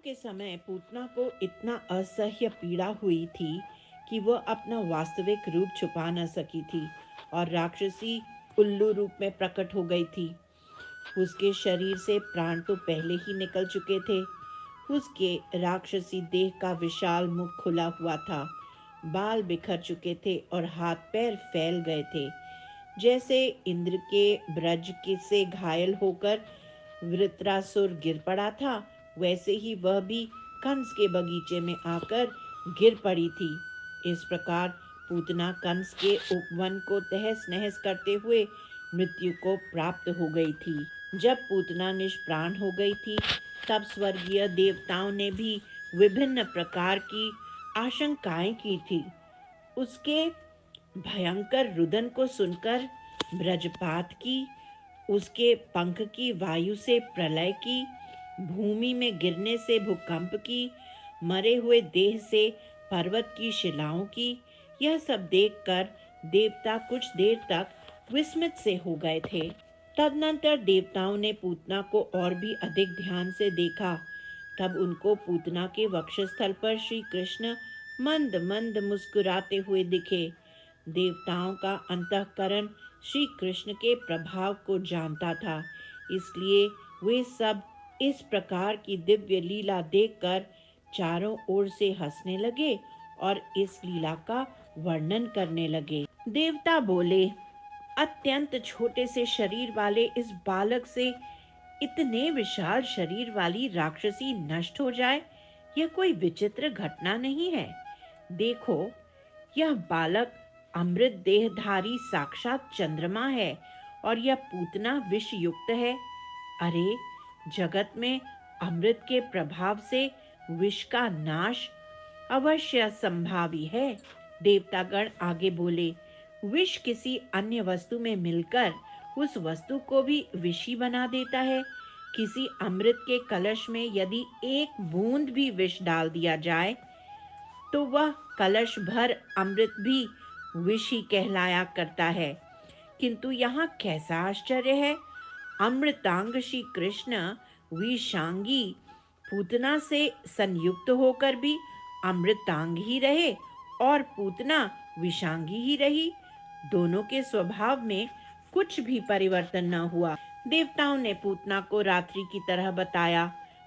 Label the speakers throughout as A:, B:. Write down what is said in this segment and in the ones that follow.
A: के समय पूतना को इतना असह्य पीड़ा हुई थी कि वह अपना वास्तविक रूप छुपा न सकी थी और राक्षसी उल्लू रूप में प्रकट हो गई थी। उसके शरीर से प्राण तो पहले ही निकल चुके थे। उसके राक्षसी देह का विशाल मुख खुला हुआ था, बाल बिखर चुके थे और हाथ पैर फैल गए थे। जैसे इंद्र के ब्रज के से घायल होकर वृत्रासुर गिर पड़ा था, वैसे ही वह भी कंस के बगीचे में आकर गिर पड़ी थी। इस प्रकार पूतना कंस के उपवन को तहस नहस करते हुए मृत्यु को प्राप्त हो गई थी। जब पूतना निष्प्राण हो गई थी, तब स्वर्गीय देवताओं ने भी विभिन्न प्रकार की आशंकाएं की थी। उसके भयंकर रुदन को सुनकर ब्रजपात की, उसके पंख की वायु से प्रलय की, भूमि में गिरने से भूकंप की, मरे हुए देह से पर्वत की शिलाओं की। यह सब देखकर देवता कुछ देर तक विस्मित से हो गए थे। तदनंतर देवताओं ने पूतना को और भी अधिक ध्यान से देखा। तब उनको पूतना के वक्षस्थल पर श्री कृष्ण मंद मंद मुस्कुराते हुए दिखे। देवताओं का अंतःकरण श्री कृष्ण के प्रभाव को जानता था, इसलिए वे सब इस प्रकार की दिव्य लीला देखकर चारों ओर से हंसने लगे और इस लीला का वर्णन करने लगे। देवता बोले, अत्यंत छोटे से शरीर वाले इस बालक से इतने विशाल शरीर वाली राक्षसी नष्ट हो जाए, यह कोई विचित्र घटना नहीं है। देखो, यह बालक अमृत देहधारी साक्षात चंद्रमा है और यह पूतना विष युक्त है। अरे, जगत में अमृत के प्रभाव से विष का नाश अवश्य संभावी है। देवतागण आगे बोले, विष किसी अन्य वस्तु में मिलकर उस वस्तु को भी विषी बना देता है। किसी अमृत के कलश में यदि एक बूंद भी विष डाल दिया जाए तो वह कलश भर अमृत भी विष ही कहलाया करता है। किंतु यहाँ कैसा आश्चर्य है, अमृतांग श्री कृष्ण विषांगी पूतना से संयुक्त होकर भी अमृतांग ही रहे और पूतना विषांगी ही रही। दोनों के स्वभाव में कुछ भी परिवर्तन न हुआ। देवताओं ने पूतना को रात्रि की तरह बताया।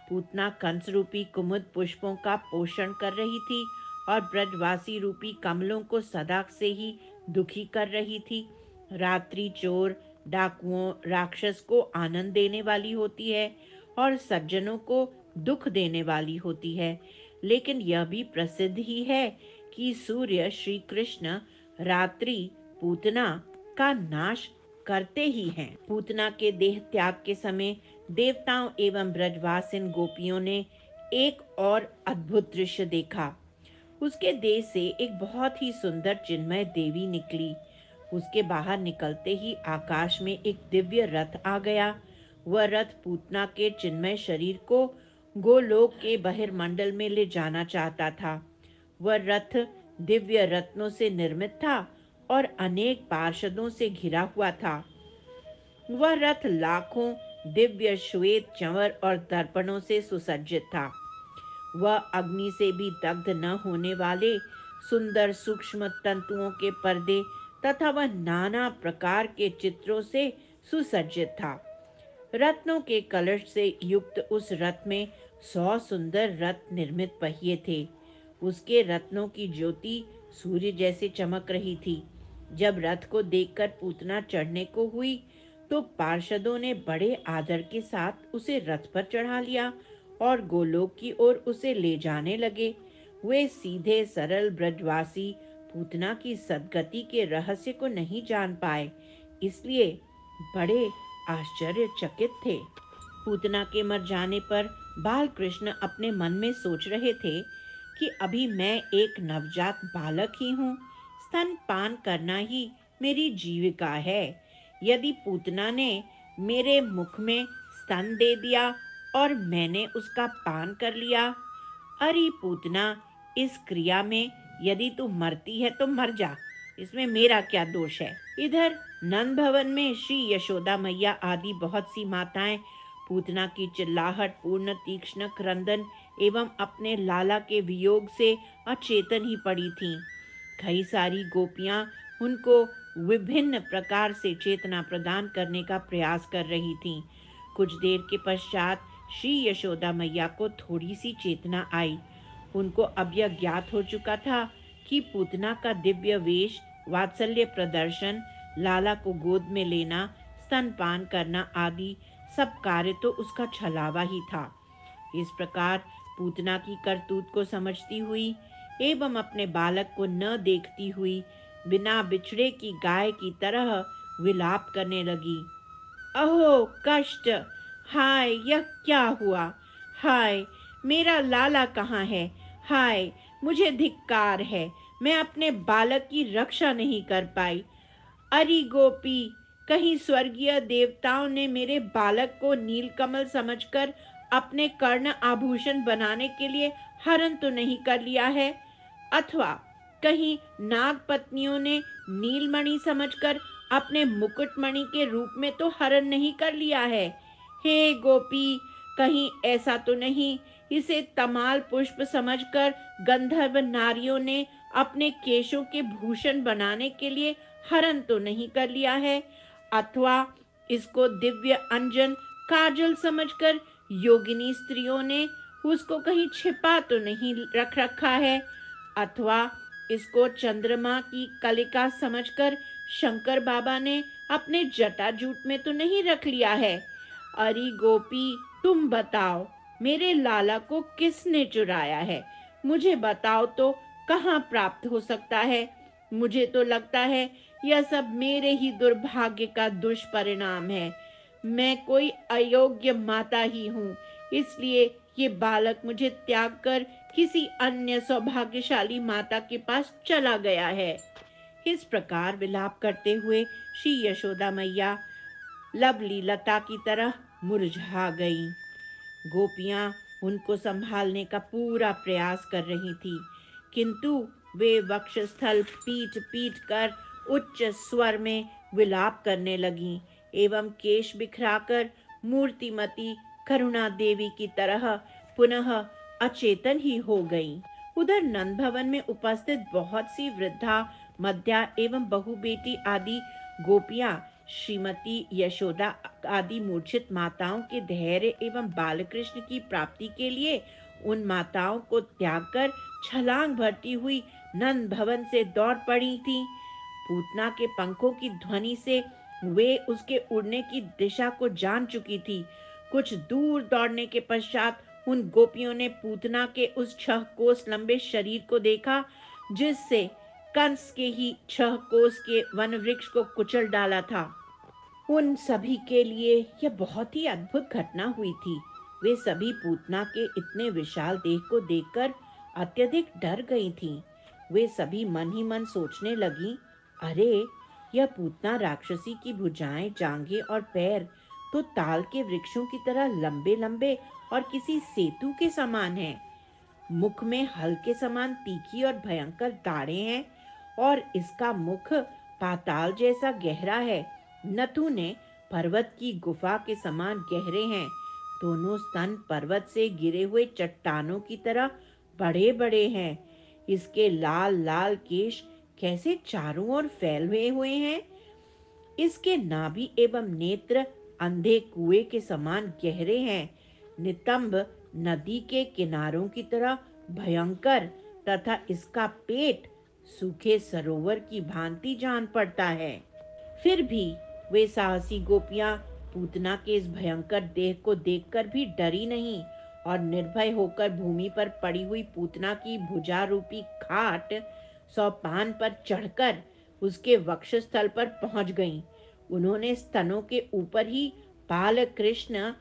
A: पूतना कंस रूपी कुमुद पुष्पों का पोषण कर रही थी और ब्रजवासी रूपी कमलों को सदा से ही दुखी कर रही थी। रात्रि चोर डाकुओं राक्षस को आनंद देने वाली होती है और सज्जनों को दुख देने वाली होती है, लेकिन यह भी प्रसिद्ध ही है कि सूर्य श्री कृष्ण रात्रि पूतना का नाश करते ही हैं। पूतना के देह त्याग के समय देवताओं एवं ब्रजवासिन गोपियों ने एक और अद्भुत दृश्य देखा। उसके देह से एक बहुत ही सुंदर चिन्मय देवी निकली। उसके बाहर निकलते ही आकाश में एक दिव्य रथ आ गया। वह रथ पूतना के चिन्मय शरीर को गोलोक के बहिर्मंडल में ले जाना चाहता था। वह रथ दिव्य रत्नों से निर्मित था और अनेक पार्षदों से घिरा हुआ था। वह रथ लाखों दिव्य श्वेत चंवर और दर्पणों से सुसज्जित था। वह अग्नि से भी दग्ध न होने वाले सुंदर सूक्ष्म तंतुओं के पर्दे तथा वह नाना प्रकार के चित्रों से सुसज्जित था। रत्नों के कलश से युक्त उस रथ में 100 सुंदर रथ निर्मित पहिए थे। उसके रत्नों की ज्योति सूर्य जैसे चमक रही थी। जब रथ को देखकर पूतना चढ़ने को हुई तो पार्षदों ने बड़े आदर के साथ उसे रथ पर चढ़ा लिया और गोलोक की ओर उसे ले जाने लगे। वे सीधे सरल ब्रजवासी पूतना की सद्गति के रहस्य को नहीं जान पाए, इसलिए बड़े आश्चर्यचकित थे। पूतना के मर जाने पर बाल कृष्ण अपने मन में सोच रहे थे कि अभी मैं एक नवजात बालक ही हूँ, स्तनपान करना ही मेरी जीविका है। यदि पूतना ने मेरे मुख में स्तन दे दिया और मैंने उसका पान कर लिया, अरे पूतना, इस क्रिया में यदि तू मरती है तो मर जा, इसमें मेरा क्या दोष है। इधर नंद भवन में श्री यशोदा मैया आदि बहुत सी माताएं पूतना की चिल्लाहट पूर्ण तीक्ष्ण क्रंदन एवं अपने लाला के वियोग से अचेतन ही पड़ी थीं। कई सारी गोपियां उनको विभिन्न प्रकार से चेतना प्रदान करने का प्रयास कर रही थीं। कुछ देर के पश्चात श्री यशोदा मैया को थोड़ी सी चेतना आई। उनको अब यह ज्ञात हो चुका था कि पूतना का दिव्य वेश, वात्सल्य प्रदर्शन, लाला को गोद में लेना, स्तनपान करना आदि सब कार्य तो उसका छलावा ही था। इस प्रकार पूतना की करतूत को समझती हुई एवं अपने बालक को न देखती हुई बिना बिछड़े की गाय की तरह विलाप करने लगी। अहो कष्ट! हाय, यह क्या हुआ? हाय, मेरा लाला कहाँ है? हाय, मुझे धिक्कार है, मैं अपने बालक की रक्षा नहीं कर पाई। अरे गोपी, कहीं स्वर्गीय देवताओं ने मेरे बालक को नीलकमल समझकर अपने कर्ण आभूषण बनाने के लिए हरण तो नहीं कर लिया है? अथवा कहीं नाग पत्नियों ने नीलमणि समझकर अपने मुकुटमणि के रूप में तो हरण नहीं कर लिया है? हे गोपी, कहीं ऐसा तो नहीं इसे तमाल पुष्प समझकर गंधर्व नारियों ने अपने केशों के भूषण बनाने के लिए हरण तो नहीं कर लिया है? अथवा इसको दिव्य अंजन काजल समझकर योगिनी स्त्रियों ने उसको कहीं छिपा तो नहीं रख रखा है? अथवा इसको चंद्रमा की कलिका समझकर शंकर बाबा ने अपने जटाजूट में तो नहीं रख लिया है? अरे गोपी, तुम बताओ, मेरे लाला को किसने चुराया है? मुझे बताओ तो कहाँ प्राप्त हो सकता है? मुझे तो लगता है यह सब मेरे ही दुर्भाग्य का दुष्परिणाम है। मैं कोई अयोग्य माता ही हूँ, इसलिए ये बालक मुझे त्याग कर किसी अन्य सौभाग्यशाली माता के पास चला गया है। इस प्रकार विलाप करते हुए श्री यशोदा मैया लवली लता की तरह मुरझा गईं। गोपियां उनको संभालने का पूरा प्रयास कर रही थी, किंतु वे वक्षस्थल पीट पीट कर उच्च स्वर में विलाप करने लगीं एवं केश बिखराकर मूर्तिमती करुणा देवी की तरह पुनः अचेतन ही हो गईं। उधर नंद भवन में उपस्थित बहुत सी वृद्धा, मध्या एवं बहु बेटी आदि गोपियां श्रीमती यशोदा आदि मूर्छित माताओं के धैर्य एवं बालकृष्ण की प्राप्ति के लिए उन माताओं को त्याग कर छलांग भरती हुई नंद भवन से दौड़ पड़ी थीं। पूतना के पंखों की ध्वनि से वे उसके उड़ने की दिशा को जान चुकी थी। कुछ दूर दौड़ने के पश्चात उन गोपियों ने पूतना के उस 6 कोस लंबे शरीर को देखा, जिससे कंस के ही 6 कोस के वन वृक्ष को कुचल डाला था। उन सभी के लिए यह बहुत ही अद्भुत घटना हुई थी। वे सभी पूतना के इतने विशाल देह को देखकर अत्यधिक डर गई थीं। वे सभी मन ही मन सोचने लगीं, अरे, यह पूतना राक्षसी की भुजाएं, जांघें और पैर तो ताल के वृक्षों की तरह लंबे लंबे और किसी सेतु के समान हैं। मुख में हल के समान तीखी और भयंकर दाढ़ें हैं और इसका मुख पाताल जैसा गहरा है। नथुने पर्वत की गुफा के समान गहरे हैं। दोनों स्तन पर्वत से गिरे हुए चट्टानों की तरह बड़े बड़े हैं। इसके लाल लाल केश कैसे चारों ओर फैले हुए हैं। इसके नाभि एवं नेत्र अंधे कुएं के समान गहरे हैं। नितंब नदी के किनारों की तरह भयंकर तथा इसका पेट सूखे सरोवर की भांति जान पड़ता है। फिर भी वे साहसी गोपियां पूतना के इस भयंकर देह को देखकर भी डरी नहीं और निर्भय होकर भूमि पर पड़ी हुई पूतना की भुजा रूपी खाट सोपान पर चढ़कर उसके वक्षस्थल पर पहुंच गईं। उन्होंने स्तनों के ऊपर ही बाल कृष्ण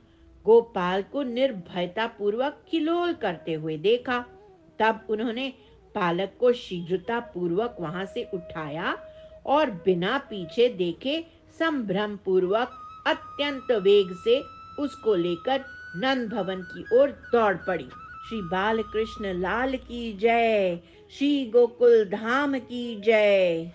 A: गोपाल को निर्भयता पूर्वक किलोल करते हुए देखा। तब उन्होंने बालक को शीघ्रता पूर्वक वहां से उठाया और बिना पीछे देखे संभ्रम पूर्वक अत्यंत वेग से उसको लेकर नंद भवन की ओर दौड़ पड़ी। श्री बाल कृष्ण लाल की जय, श्री गोकुल धाम की जय।